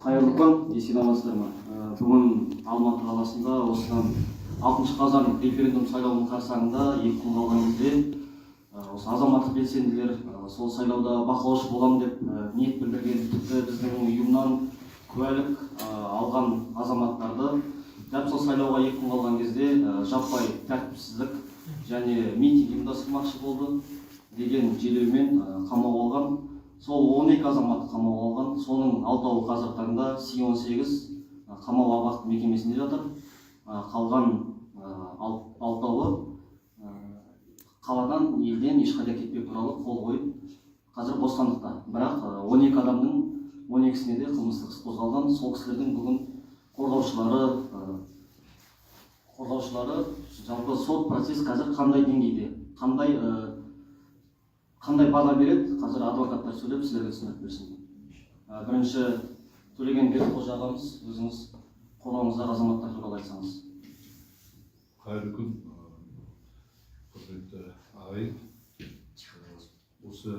Қайырлы күн, есен амансыздар ма? Бүгін Алматы қаласында осыдан 6 қазан референдум сайлауының қарсаңында 2 күн қалған кезде осы азаматтық белсенділер сол сайлауда бақылаушы боламын деп ниет білдірген, тіпті біздің ұйымнан куәлік алған азаматтарды дәл сол сайлауға 2 күн қалған кезде жаппай тәртіпсіздік және митинг ұйымдастырмақшы болды деген желеумен қамауға алған. Сол 12 азаматты қамауға алған. Соның 6-ы қазіргі таңда Си-18 қамау абақты мекемесінде жатыр. Қалған 6-ы қаладан, елден ешқайда кетпеу туралы қол қойып, қазір бостандықта. Бірақ 12 адамның 12-сіне де қылмыстық іс қозғалған. Сол кісілердің бүгін қорғаушылары жалпы сот процесс қазір қандай деңгейде, қандай баға береді, қазір адвокаттар сөйлеп сіздерге түсіндіріп берсін. Бірінші Төлеген Бердіқожа ағамыз, өзіңіз қоғамымыздағы азаматтар туралы айтсаңыз. Қайырлы күн, құрметті ағайын. Осы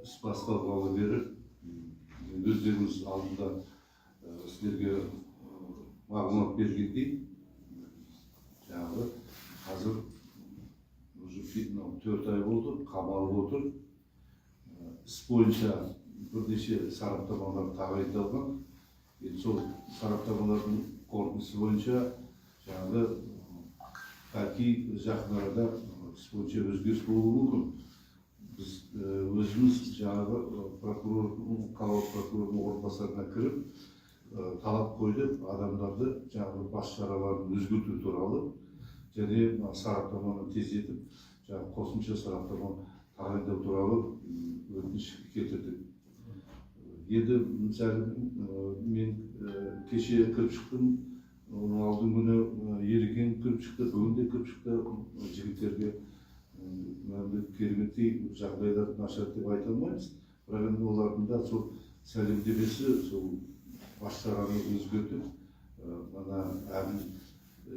іс басталғалы бері өздеріңіз алдында сіздерге мағлұмат бергендей, жаңағы қазір 4 ай болды, қамалып отыр. Іс бойынша бірнеше сараптамалар тағайындалған. Сол сараптамалардың қорытындысы бойынша жаңағы бәлки жақын арада іс бойынша өзгеріс болуы мүмкін. Біз өзіміз жаңағы қалалық прокурордың орынбасарына кіріп талап қойдық адамдарды жаңағы бас шараларын өзгерту туралы және сараптаманы тездетіп, қосымша сараптама тағайындау туралы өтініш келтірдік. Енді мен кеше кіріп шықтым, оның алдың күні Ерекен кіріп шықты, бүгін де кіріп шықты. Жігіттерге кереметтей жағдайлар нашар деп айта алмаймыз. Бірақ енді олардың да сол сәлемдемесі, сол бас шараны өзгертіп, әділ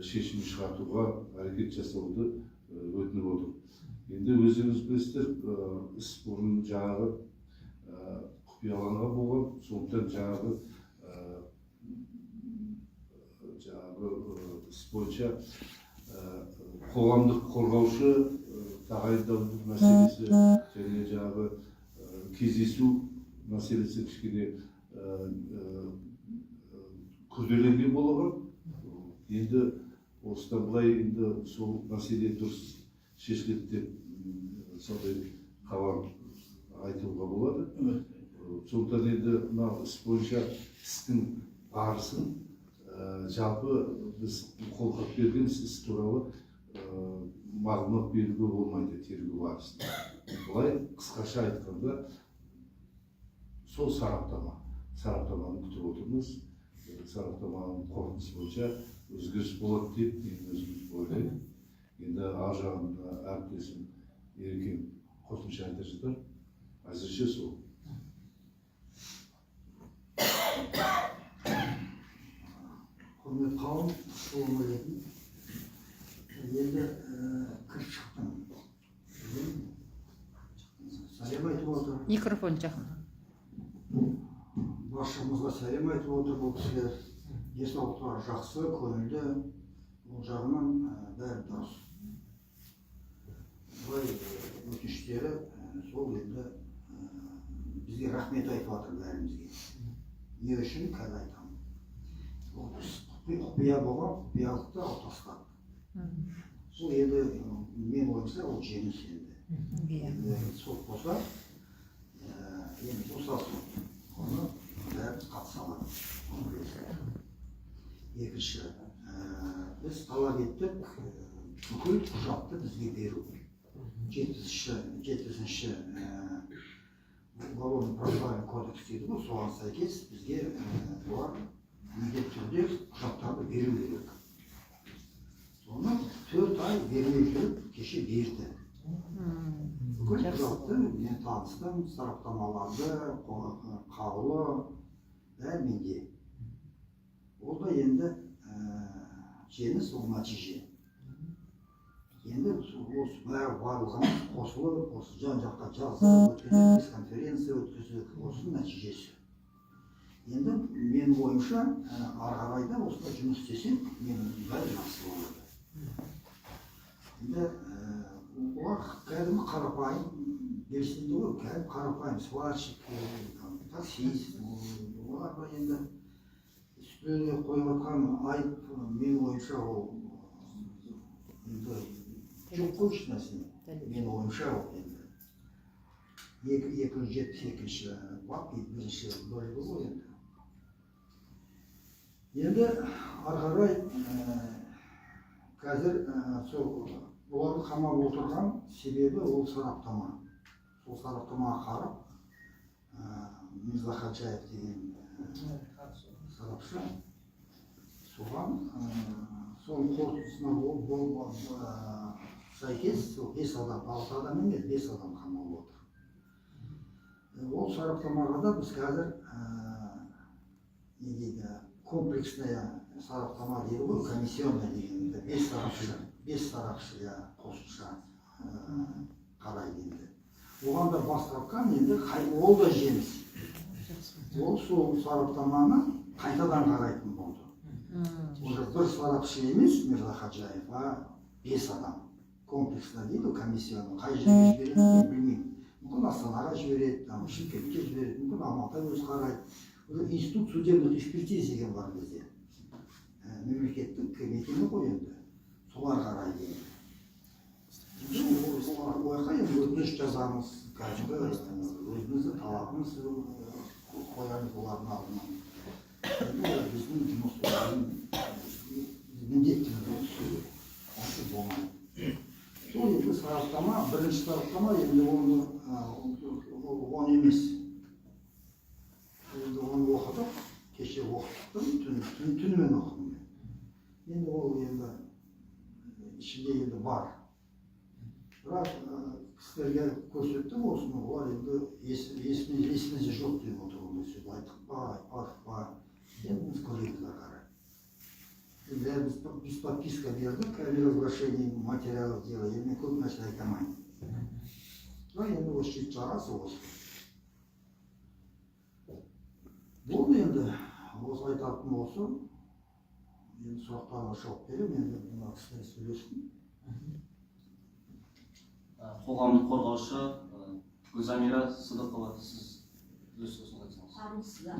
шешім шығартуға әрекет жасауды өтініп отыр. Енді өзіңіз білесіздер, іс бұрын жаңағы құпияланған болған, сондықтан жаңағы іс бойынша қоғамдық қорғаушы тағайындау мәселесі және жаңағы кездесу мәселесі кішкене күрделенген болған. Енді осыдан былай енді сол мәселе дұрыс шешіледі деп сондай хабар айтуға болады. Сондықтан енді мынау іс бойынша істің барысын жалпы біз қолхат берген іс туралы мағлұмат беруге болмайды тергеу барысында. Былай қысқаша айтқанда сол сараптаманы күтіп отырмыз. Сараптаманың қорытындысы бойынша өзгеріс болады деп мен өзім ойлаймын. Енді ар жағында әріптесім Ерекен қосымша айта жатар. Әзірше сол. Құрметті қауым, шолым ойлайтын. Енді кіріп шықтым. Сәлем айтып отыр. Микрофон жақын. Басшымызға сәлем айтып отыр бұл кісілер. Денсаулықтары жақсы, көңілді. Бұл жағынан бәрі дұрыс. Бұлай өтініштері сол енді бізге рахмет айтып жатыр бәрімізге. Не үшін қазір айтамын. Құпия болған, құпиялықты алтасқан. Сол енді мен ойымша ол жеңіс енді. Сот болса, енді болса оны бәріміз қатыса аламыз. Екінші, біз талап еттік бүкіл құжатты бізге беру. 70-ші уголовно процессуальный кодекс дейді ғой, соған сәйкес бізге олар міндетті түрде құжаттарды беру керек. Соны 4 ай бермей жүріп кеше берді. Бүкіл құжатты мен таныстым, сараптамаларды, қаулы бәрі менде. Ол да енді жеңіс, ол нәтиже. Енді осы барлығымыз қосылып, осы жан-жаққа жазып, өткізіп, конференция өткізіп, осы нәтижесі. Енді мен ойымша, ары қарай да осында жұмыс істесек, мен бәрі жақсы болады. Енді олар кәдімгі қарапайым, белсенді ғой, кәдімгі қарапайым, сварщик, таксист, оларға енді үстіне қойып жатқан айып, мен ойымша ол жоқ қой еш нәрсе. Мен ойымша ол енді 272-ші бап, 1-ші бөлігі ғой енді. Енді ары қарай қазір оларды қамап отырған себебі ол сараптама. Сол сараптамаға қарап Мырзахаджаев деген сарапшы соған соның қорытындысына сәйкес 5 адам, 6 адам емес, 5 адам қамалып отыр. Ол сараптамаға да біз қазір комплексная сараптама дейді ғой, комиссионный дегенде 5 сарапшы қосымша қарайды енді. Оған да бас тартқан енді ол да жеміс. Ол сол сараптаманы қайтадан қарайтын болды. Уже бір сарапшы емес Мырзахаджаев, а 5 адам. Комплексно дейді, комиссияны қай жерге жібереді, мен білмеймін. Мүмкін Астанаға жібереді, Шымкентке жібереді, мүмкін Алматыға өзі қарайды. Институт судебных экспертиз деген бар бізде. Мемлекеттік мекеме ғой енді. Солар қарайды. Ойқа енді өтініш жазамыз, кәдімгі өзімізді талабымыз қоямыз олардың алдына. Біздің жұмыс міндеттіміз осы болмайды. Сол енді сараптама, бірінші сараптама енді оны емес. Енді оны оқыдық, кеше оқыттым, түнімен оқыдым. Енді ол енді ішінде енді бар. Бірақ кісілерге көрсеттім осыны, олар енді есімізде жоқ деп отыр, ондай сөз айтық па, айтпадық па, енді біз көреміз қарай. Біз подписка бердік, разглашение материалов дела, енді көп нәрсе айта алмаймын. Енді осы жет жарасы осы. Бұл енді осы айтатын осы, енді сұрақтарға жауап беремін, енді мына кісілер сөйлесін. Қоғамдық қорғаушы Гүлзамира Сыдықова, сіз өз сөзін айтсаңыз. Армысыздар.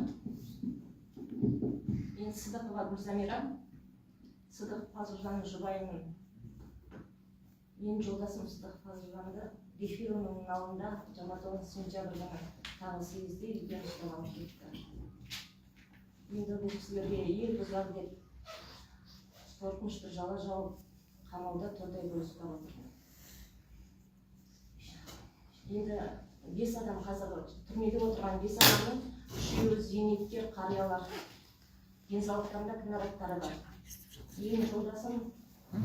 Мен Сыдықова Гүлзамира, Сыдық Пазыржанның жұбайымын. Менің жолдасым Сыдық Пазыржанды Бефировнаның ауылында 29 сентябрьда тағы 8-де үйден ұсталып кетті. Енді бұл кісілерге ел бұзар деп қорқыныш бір жала жауып қамауда 4 ай бойы ұстап отырды. Енді 5 адам қазір түрмеде отырған 5 адамның 3-еуі зейнеткер қариялар, денсаулықтарында кінәраттары бар. Менің жолдасым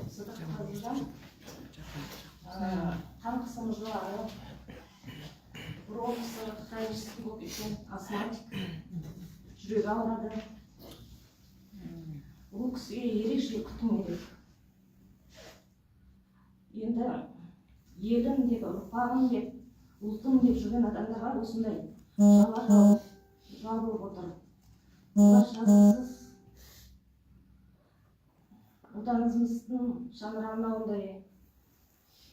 Сыдық Пазыржан қан қысымы жоғары, бронхысы хронический болып кеткен астматик, жүрегі ауырады. Бұл кісіге ерекше күтім керек. Енді елім деп, ұрпағым деп, ұлтым деп жүрген адамдарға осындай жала жабылып отыр. Олар жазықсыз отанымыздың шаңырағына ондай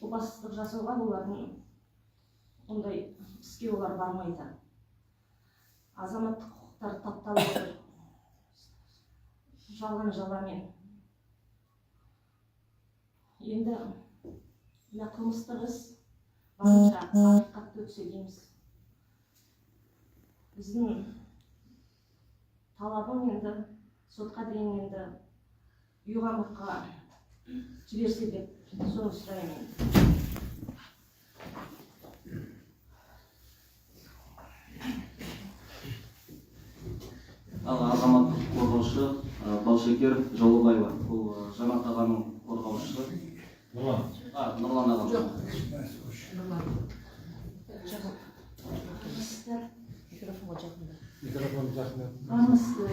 опасыздық жасауға олардың ондай іске олар бармайды. Азаматтық құқықтар тапталып отыр. Жалған жаламен. Енді мына қылмыстық іс барынша ақиқатты өтсе дейміз. Біздің талабым енді сотқа дейін енді үйғамаққа жіберсе деп соны сұраймын. ал азаматтық қорғаушы Балшекер Жолубаева. Бұл Жанат ағаның қорғаушысы. Нұрлан ағам. Жоқ. Микрофонға жақында. Армысыздар.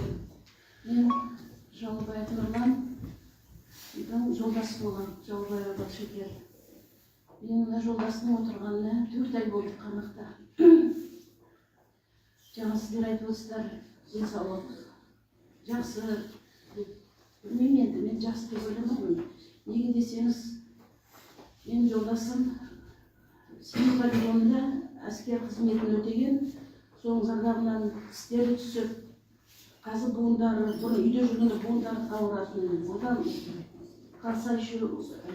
Мен Жолубаев Нұрлан. Жолдасы болған Жолубаева Балшекер. Мен мына жолдасының отырғанына 4 ай болды қамақта. Жаңа сіздер айтып отырсыздар, денсаулық жақсы деп. Білмеймін енді, мен жақсы деп ойламаймын. Неге десеңіз, менің жолдасым Семей полигонында әскер қызметін өтеген, соның зардабынан тістері түсіп, қазір буындары, бұрын үйде жүргенде буындары ауыратын, одан қалса еще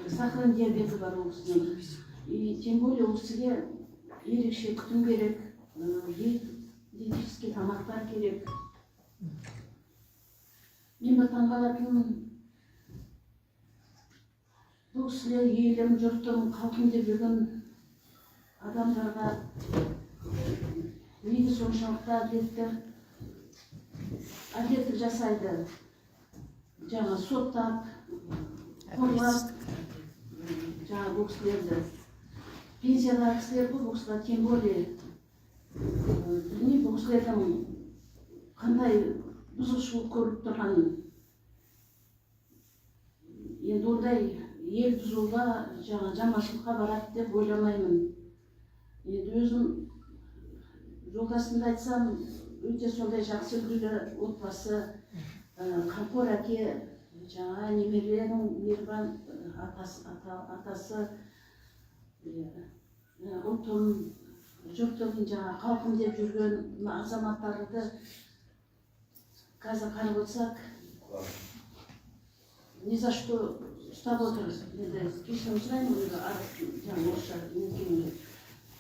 сахарный диабеті бар ол кісінің. И тем более ол кісіге ерекше күтім керек, диетический тамақтар керек. Мен бір таңғалатыным, бұл кісілер елім, жұртым, халқым деп жүрген адамдарға неге соншалықты әділеттік жасайды. Жаңа соттап, қорлап, жаңа бұл кісілерді. Пенсиядағы кісілер бұл кісілер, тем более, білмеймін, бұл кісілердің қандай бұзушылық көріп тұрғанын. Енді ондай ел бұзуға, жаманшылыққа барады деп ойламаймын. Енді өзім жолдасымды айтсам, өте сондай жақсы үлгілі отбасы, қамқор әке, жаңа немерелердің мейірбан атасы, ұлтым, жұртым, жаңа халқым деп жүрген азаматтарды қазір қарап отырсақ, ни за что ұстап отыр. Енді кешірім сұраймын, жаңа орысша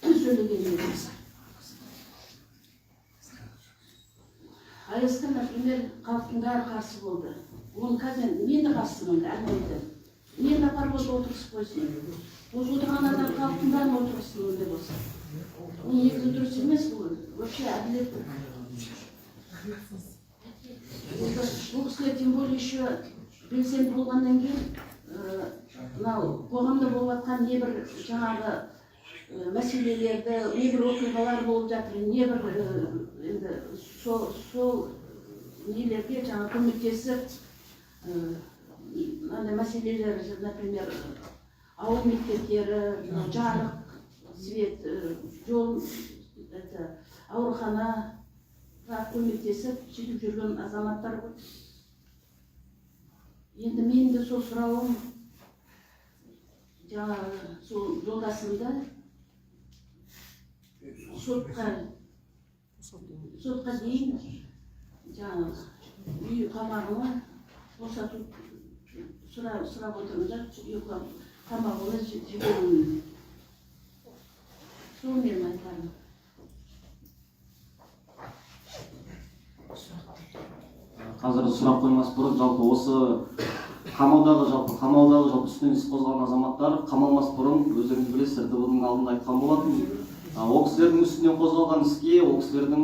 сөйлегенде. АЭС-ке, например, халықтың бәрі қарсы болды. Оның қазір мен де қарсымын, әлбетте. Мен де апарып отырғызып қойсын. Осы отырған адам халықтың бәрін отырғызсын ондай болса. Ол негізі дұрыс емес, бұл вообще әділет. Бұл кісілер тем более еще белсенді болғаннан кейін, мынау қоғамда болып жатқан небір жаңағы мәселелерді, небір оқиғалар болып жатыр, небір енді сол нелерге жаңа көмектесіп, мәселелер, например, ауыл мектептері, жарық, свет, жол, ауруханаға көмектесіп, сөйтіп жүрген азаматтар ғой. Енді мен де сол сұрауым, жаңа сол жолдасымды сотқа дейін жаңа үй қамағына босату сұрап отырыңдар, үй қамағына жіберуін. Сол мен айтарым. Қазір сұрақ қоймас бұрын, жалпы осы қамаудағы үстінен іс қозғалған азаматтар қамалмас бұрын өздеріңіз білесіздер, ДБ-ның алдында айтқан болатын. Ол кісілердің үстінен қозғалған іске, ол кісілердің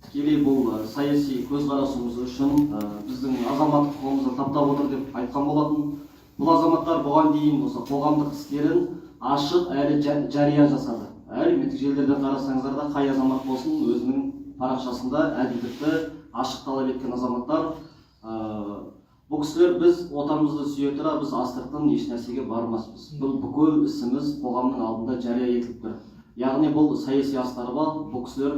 тікелей бұл саяси көзқарасымыз үшін біздің азаматтық құқығымызды таптап отыр деп айтқан болатын. Бұл азаматтар бұған дейін осы қоғамдық істерін ашық әрі жария жасады. Әлеуметтік желілерде қарасаңыздар да, қай азамат болсын өзінің парақшасында әділдікті ашық талап еткен азаматтар. Бұл кісілер біз отанымызды сүйе тұра, біз астыртын еш нәрсеге бармаспыз. Бұл бүкіл ісіміз қоғамның алдында жария етіліп тұр. Яғни бұл саяси астары бар. Бұл кісілер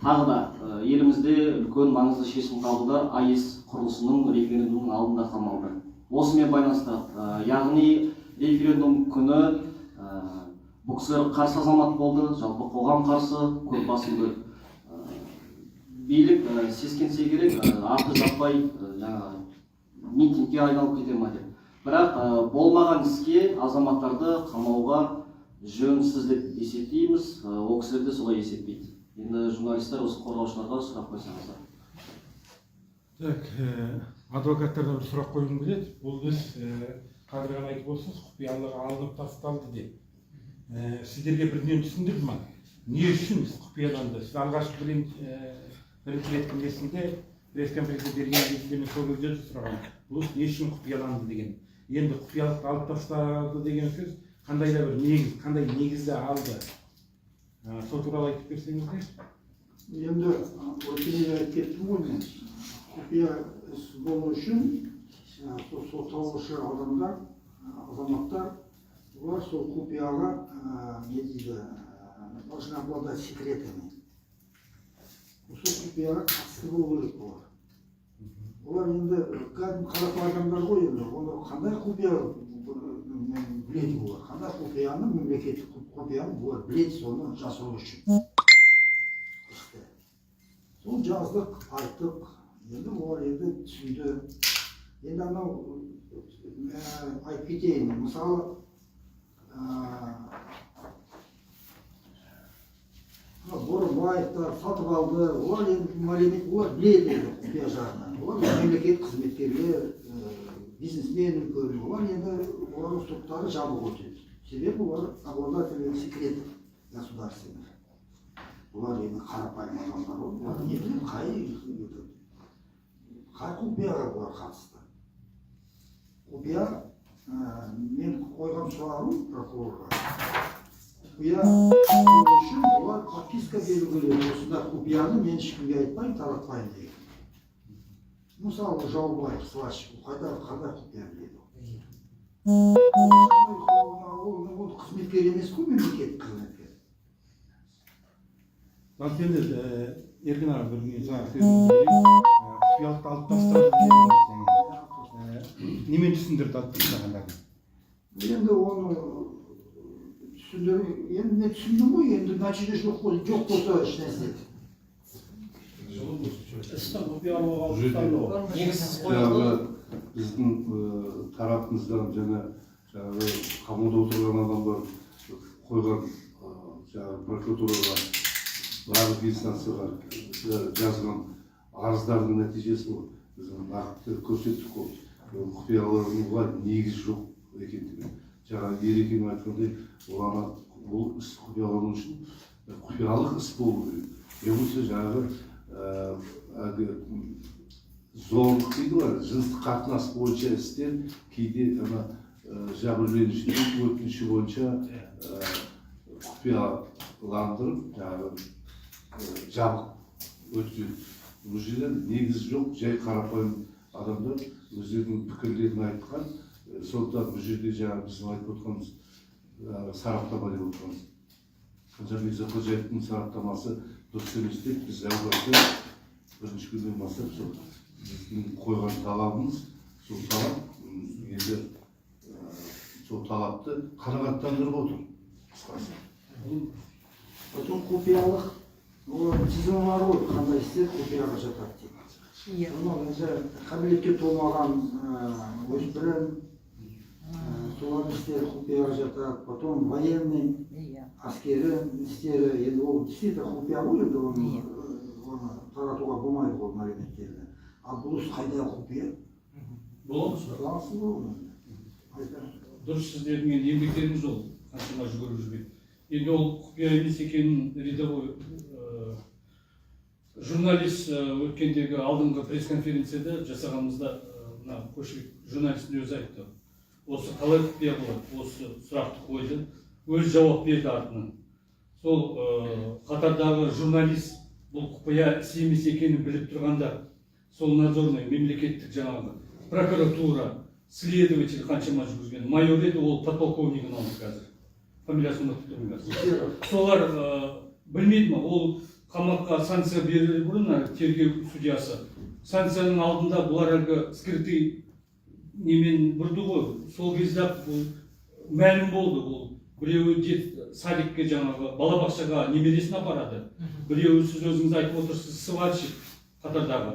тағы да елімізде үлкен маңызды шешім қабылдар, АЭС құрылысының референдумның алдында қамалды. Осымен байланысты, яғни референдум күні бұл кісілер қарсы азамат болды, жалпы қоғам қарсы, көп басымды билік сескенсе керек, аты жаппай митингке айналып кете ма деп. Бірақ болмаған іске азаматтарды қамауға жөнсіз деп есептейміз, ол кісілер де солай есептейді. Енді журналистер осы қорғаушыларға сұрақ қойсаңыздар. Так, адвокаттарына бір сұрақ қойғым келеді. Бұл біз қазір ғана айтып отырсыз, құпиялығы алынып тасталды деп. Сіздерге бірден түсіндірді ма? Не үшін құпияланды? Сіз алғашқы бірінші рет кездесінде пресс-конференция берген кезде мен сол кезде сұрағам, бұл не үшін құпияланды деген. Енді құпиялықты алып тастады деген сөз қандай да бір негіз, қандай негізді алды. Сол туралы айтып берсеңіздер. Енді өткенде айтып кеттім ғой мен. Құпия іс болу үшін сотталушы адамдар, азаматтар, олар сол құпияға не дейді, должны обладать секретами. Сол құпияға қатысты болу керек олар. Олар енді қарапайым адамдар ғой енді, оны қандай құпия біледі олар, қандай құпияны, мемлекеттік құпияны олар біледі, соны жасыру үшін. Сол жаздық, айттық, енді олар енді түсінді. Енді анау айтып кетейін, мысалы Борбаевтар сатып алды, олар енді мәлімет, олар біледі құпия жағынан. Олар мемлекет қызметкерлер, бизнесмен үлкен, олар енді олардың соттары жабық өтеді. Себебі олар обладатели секретов государственных. Олар енді қарапайым адамдар, олар не біледі, қай құпияға олар қатысты. Құпия, мен қойған сұрағым прокурорға. Құпия үшін олар подписка беру керек, осында құпияны мен ешкімге айтпайын, таратпайын деген. Мысалы, Жаубаев, сварщик, қандай құпия біледі? Ол қызметкер емес қой, мемлекеттік қызметкер. Енді Ерген аға бір сөз құпиялықты алып тастады деген немен түсіндірді алып тастағандарын? Енді оны түсіндіру, енді мен түсіндім ғой, енді нәтиже жоқ болса ешнәрсе. Біздің тарапымыздан жаңағы қамауда отырған адамдар қойған прокуратураға барлық инстанцияға жазған арыздардың нәтижесі ғой. Біздің нақты көрсеттік қой. Құпияларға негіз жоқ екендігін. Жаңағы Ерекең айтқандай, бұл іс құпиялану үшін құпиялық іс болу керек. Немесе жаңағы зорлық дейді ғой, жыныстық қатынас бойынша істер кейде жәбірленушінің өтініші бойынша құпияландырып, жабық өткізеді. Бұл жерде негіз жоқ, жай қарапайым адамдар өздерінің пікірлерін айтқан, сондықтан бұл жерде біздің айтып отырғанымыз сараптама деп отырғанымыз. Қанша Мирзақожаевтың сараптамасы дұрыс емес деп біз әуелде бірінші күннен бастап сол біздің қойған талабымыз, сол талап енді сол талапты қанағаттандырып отыр. Потом құпиялық, тізімі бар ғой, қандай істер құпияға жатады дейді. Кәмелетке толмаған өспірім, солардың істері құпияға жатады. Потом военный, әскери істері, енді ол действительно құпия ғой, енді оны таратуға болмайды ол мәліметтерді. Ал бұл іс қайда құпия? Болады. Дұрыс сіздердің енді еңбектеріңіз ол қаншама жүгіріп жүрген. Енді ол құпия емес екенін рядовой журналист өткендегі алдыңғы пресс-конференцияда жасағанымызда мына көшілік журналистің өзі айтты. Осы қалай құпия болады? Осы сұрақты қойды, өз жауап берді артынан. Сол қатардағы журналист бұл құпия іс емес екенін біліп тұрғанда, сол надзорный мемлекеттік жаңағы прокуратура, следователь қаншама жүргізген, майор еді, ол подполковнигін алды қазір. Фамилиясын ұмытып тұрмын қазір. Солар білмейді ма, ол қамаққа санкция берілер бұрын, тергеу судьясы. Санкцияның алдында бұлар әлгі скрытый немен бұрды ғой, сол кезде бұл мәлім болды. Ол біреуі садикке жаңағы балабақшаға немересін апарады. Біреуі сіз өзіңіз айтып отырсыз, сварщик қатардағы.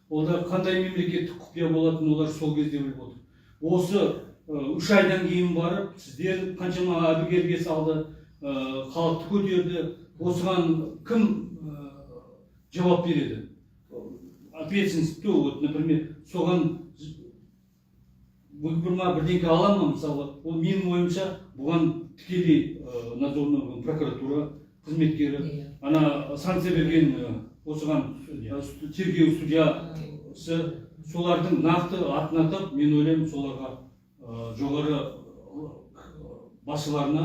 Олда қандай мемлекеттік құпия болатынын олар сол кезде біліп отыр. Осы 3 айдан кейін барып, сіздер қаншама әбігерге салды, халықты көтерді. Осыған кім жауап береді? Ответственность кто? Вот, например, соған бірдеңке ала ма, мысалы, ол менің ойымша бұған тікелей надзорный прокуратура қызметкері, ана санкция берген осыған тергеу судьясы солардың нақты атын атап, мен ойлаймын соларға жоғары басшыларына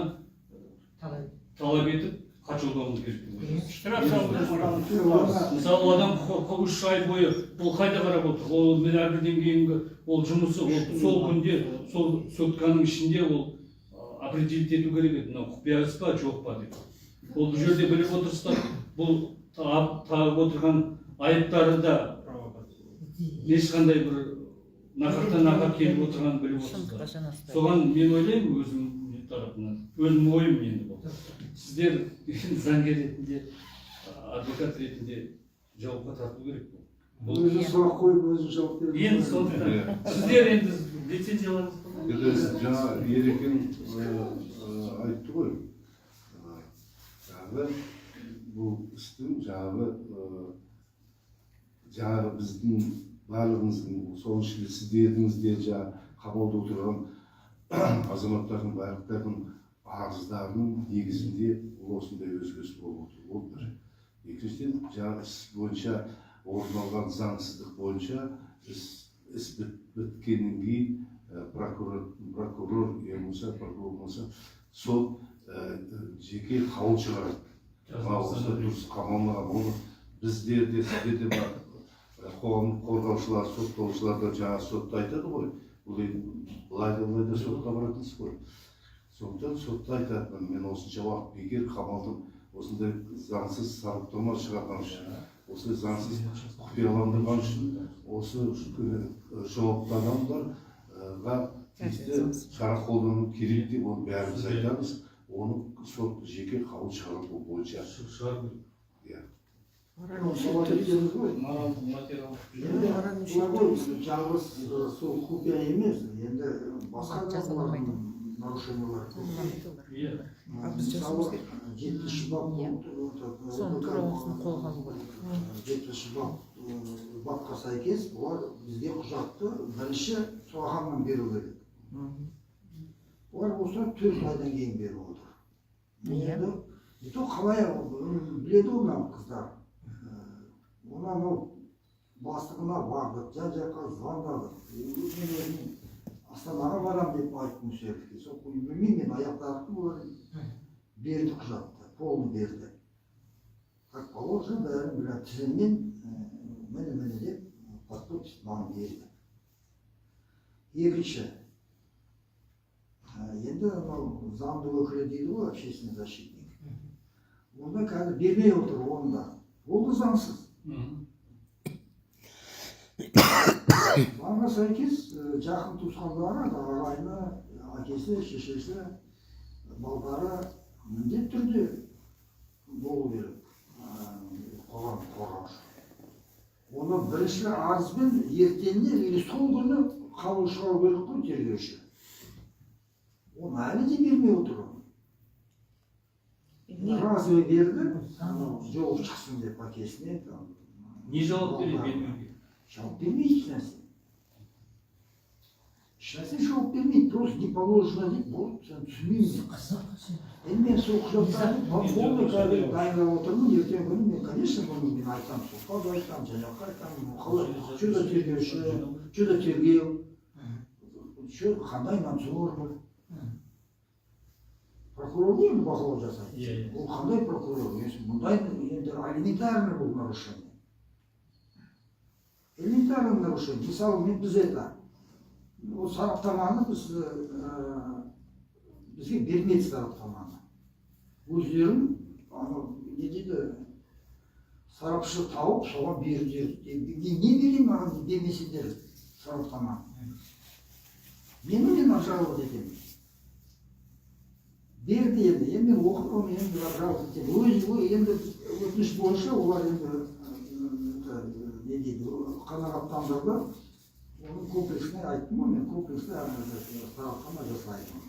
талап етіп хат жолдауымыз керек деп ойлаймын. Штраф салды. Мысалы, адам 3 ай бойы ол қайда қарап отыр? Ол мен әрбірден кейінгі ол жұмысы, ол сол күнде, сол сотканың ішінде ол определить ету керек еді. Мынау құпия іс па, жоқ па деп. Ол бұл жерде біліп отырсыздар, бұл тағып отырған айыптары да ешқандай бір нақақтан нақақ келіп отырғанын біліп отырсыздар. Соған мен ойлаймын өзім тарапынан, өзім ойым енді бұл. Сіздер заңгер ретінде, адвокат ретінде жауапқа тарту керек бұл. Өзі сұрақ қойып, өзі жауап береді. Енді сондықтан сіздер енді лицензияларыңыз бар ма? Жаңа Ерекен айтты ғой, жаңағы бұл істің жаңағы біздің барлығымыздың соның ішінде сіздердің де жаңағы қамауда отырған азаматтардың барлықтардың арыздарының негізінде осындай өзгеріс болып отыр. Ол бір. Екіншіден, жаңағы іс бойынша орын алған заңсыздық бойынша іс біткеннен кейін прокурор болса сол жеке қаулы шығарады. Осы дұрыс қамалмаған оны біздер де сіздер де бар. Қоғамдық қорғаушылар, соттаушылар да жаңа сотта айтады ғой. Бұл былай да сотқа баратынсыз ғой. Сондықтан сотта айтады, мен осынша уақыт бекер қамалдым, осындай заңсыз сараптама шығарған үшін, осы заңсыз құпияландырған үшін, осы жауапты адамдарға тиісті шара қолдану керек деп оны бәріміз айтамыз. Оны сот жеке қаулы шығару бойынша Шығару керек. Моральдық, материалдық. Жалғыз сол құпия емес, енді басқа да нарушениялар. Мысалы, 70 бап 70 бапқа сәйкес олар бізге құжатты бірінші соғаннан беру керек. Олар болса 4 айдан кейін беріп отыр. Енді қалай біледі ол қыздар. Оны бастығына бардық, жан-жаққа звондадық. Астанаға барам деп айттым сөйлеске. Сол білмеймін, мен аяқтадым, олар берді құжатты, полын берді. Как положено, бәрін біле тізіммен міне деп подпись маған берді. Екінші, енді заңды өкілі дейді ғой, общественный защитник. Онда қазір бермей отыр, онда. Ол да заңсыз. Заңға сәйкес жақын туысқандары, ағайыны, әкесі, шешесі, балдары міндетті түрде болу керек. Қоғам қорғаушы. Оны бірінші арызбен ертеңіне или сол күні қаулы шығару керек қой тергеуші. Оны әлі де бермей отыр. Разве берді? Жауап шықсын деп әкесіне. Не жауап береді? Жауап бермейді ешнәрсе. Ешнәрсе жауап бермейді, просто не положено дейді, болды, сен түсінбеймін. Енді мен сол құжаттарды полный қазір дайындап отырмын, ертең күні мен, конечно, бұны мен айтам, сотқа да айтам, жаңаққа айтам, қалай, что тергеуші, что тергеу, қандай надзор бұл. Прокурор енді бақылау жасайды. Ол қандай прокурор? Мұндай енді элементарный бұл нарушение. Элементарный нарушение. Мысалы, біз ол сараптаманы бізге бермейді сараптаманы. Өздерін, не дейді, сарапшы тауып, соған берді. Не берейін маған бермесендер сараптаманы? Мен жалғыз етемін. Берді енді, мен оқыдым, енді жалғыз етемін. Өзі енді өтініш бойынша олар енді не дейді, қанағаттандырды. Оның комплексіне айттым ғой, мен комплексіне сараптама жасаймын.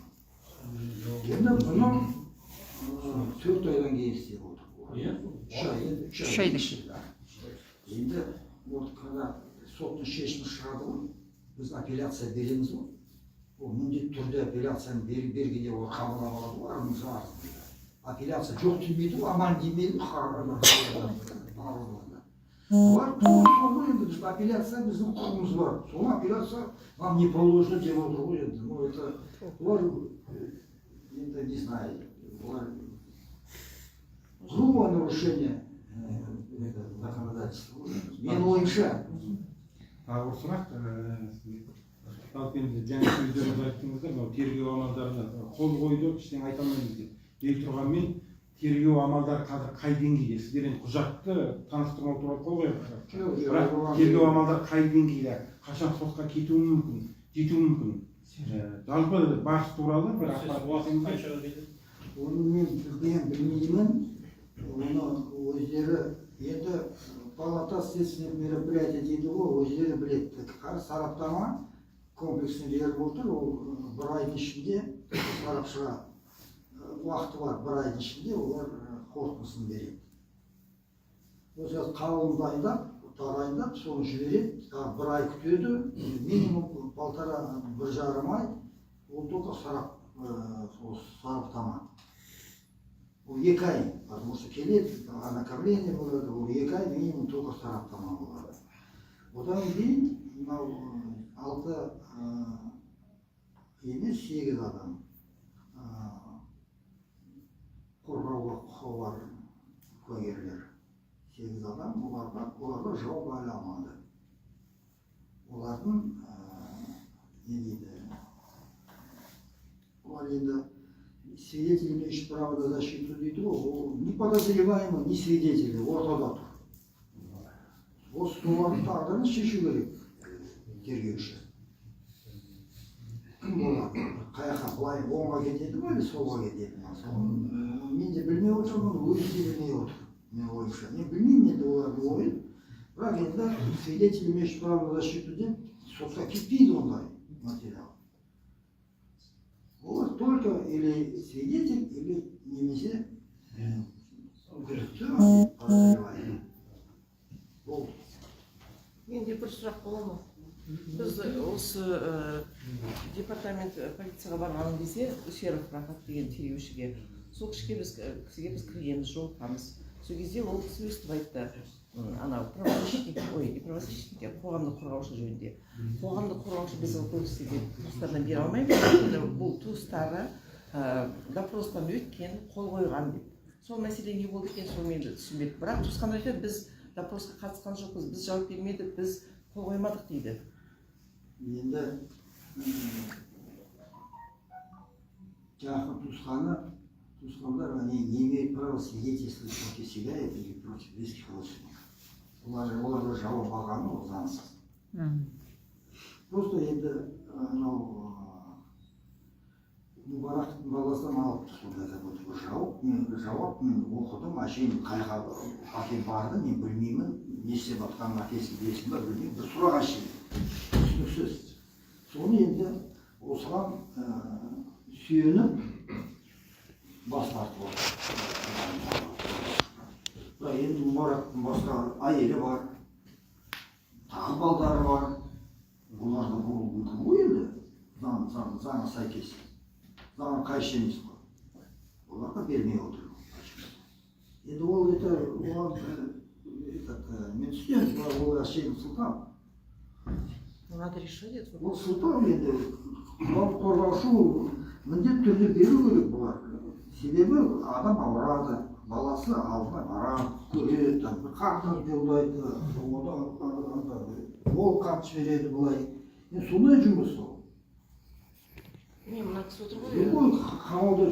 Енді бұны 4 айдан кейін істеп отыр. 3 айдан. Енді когда соттың шешімі шығады ғой, біз апелляция береміз ғой. Ол міндетті түрде апелляцияны бергенде ол қабылдап алады ғой, арызыңызға арыз. Апелляция жоқ демейді ғой, аман демейді, Олар тура енді біз апелляция біздің құқығымыз бар. Сол апелляция нам не положено деп отыр ғой енді. Ну это олар енді не знаю, олар грубое нарушение законодательства. Менің ойымша. Тағы бір сұрақ, жалпы енді жаңа сөздеріңізді айттыңыздар, мынау тергеу амалдарына қол қойды, ештеңе айта алмаймыз деп. Дей тұрғанмен тергеу амалдары қазір қай деңгейде? Сіздер енді құжатты таныстырмау туралы қол қойып, бірақ тергеу амалдары қай деңгейде? Қашан сотқа кетуі мүмкін, жетуі мүмкін? Жалпы барыс туралы бір ақпарат. қаншаға кетеді? Оны мен білмеймін. Оны өздері енді палата следственных мероприятий дейді ғой, өздері біледі. Қазір сараптама комплексный беріп отыр, ол бір айдың ішінде сарапшыға уақыты бар, бір айдың ішінде олар қорытындысын береді. Осы қаулын дайындап, тағайындап, соны жібереді, бір ай күтеді, минимум 1,5-1,5 ай, ол только сараптама. Ол 2 ай, потому что келеді, ознакомление болады, ол 2 ай минимум только сараптама болады. Одан кейін мынау 6 емес 8 адам қорғауға құқығы бар куәгерлер. 8 адам оларға жауап ала алмады. Олардың не дейді? Олар енді свидетели имеют право на защиту дейді ғой, ол не подозреваемый, не свидетели, ортада тұр. Осы солардың тағдырын шешу керек тергеуші. Кім болады? Қаяққа былай оңға кетеді ме, солға кетеді ме? Мен де білмей отырмын, өзі де білмей отыр. Мен ойымша. Мен білмеймін енді олардың ойын. Бірақ енді свидетели имеют право на защиту деп сотқа кетпейді ондай материал. Олар только или свидетель, или немесе күдікті подозреваемый. Болды. Менде бір сұрақ бола ма? Біз осы департамент полицияға барған кезде Усеров Рахат деген тергеушіге, сол кісіге біз кіргенбіз, жолыққанбыз. Сол кезде ол кісі өстіп айтты, анау правозащитник, қоғамдық қорғаушы жөнінде. Қоғамдық қорғаушы біз ол кісіге туыстардан бере алмаймыз, бұл туыстары допростан өткен, қол қойған деп. Сол мәселе не болды екен, сол менді түсінбедік. Бірақ туысқандар айтады, біз допросқа қатысқан жоқпыз, біз жауап бермедік, біз қол қоймадық дейді. Енді жақын туысқандар, они не имеют права свидетельствовать против себя или против близких родственников. Олар жауап алғаны ол заңсыз. Просто енді Мұбарақтың баласынан алып сондай жауап мен оқыдым, әшейін қайға әке барды, мен білмеймін, не істеп жатқанын әкесі білесің ба, білмеймін, бір сұрақ әшейін, түсініксіз. Соны енді осыған сүйеніп бас тартып отыр. Бірақ енді Мұбарақтың басқа әйелі бар, тағы балдары бар, оларды болу мүмкін ғой енді, заңға сәйкес. Заңға қайшы емес қой. Оларға бермей отыр. Енді ол мен түсінемін, ол әшейін сылтау. Надо решать это. Ол сылтау енді қорғаушы міндетті түрде беру керек бұлар. Себебі адам ауырады, баласы алдына барады, көреді, бір қартын жолдайды, ол қарт жібереді бұлай. Сондай жұмыс ол. Мен мына кісі отыр ғой. Қамалда